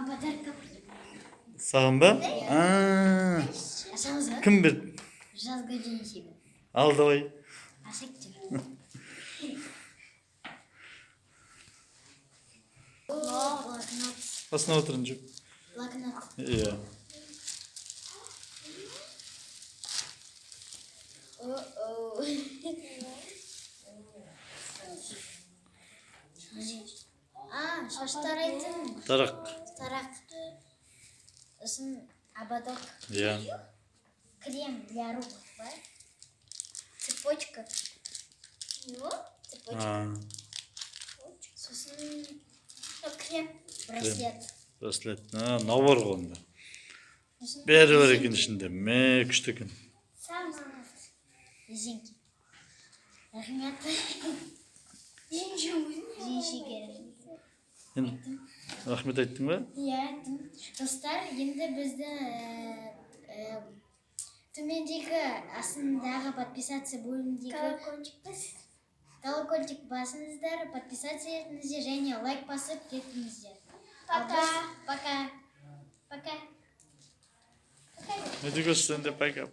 подарка. Саған ба? Ашамыз ба? Кім берді? Жазға дейін шебі. Ал, давай. Ашық жүр. Блокнот. Басына отырын жүр. Блокнот. Иә. Шаштар айтын. Тарақ. Тарақ. Сосын ободок. Иә. Крем для рук. Цепочка. Цепочка. Сосын крем. Браслет. Браслет. Мынау бар ғой онда. Бәрі бар екен ішінде. Күшті екен. Резинки. Рахмет. Жеңшеге. Рахмет айттың ба? Иә, айттым. Достар, енді бізді төмендегі астындағы подписация бөліміндегі колокольчик басыңыздар, подписация етіңіздер және лайк басып кетіңіздер. Пока. Пока. Пока. Hadi göster de, пока.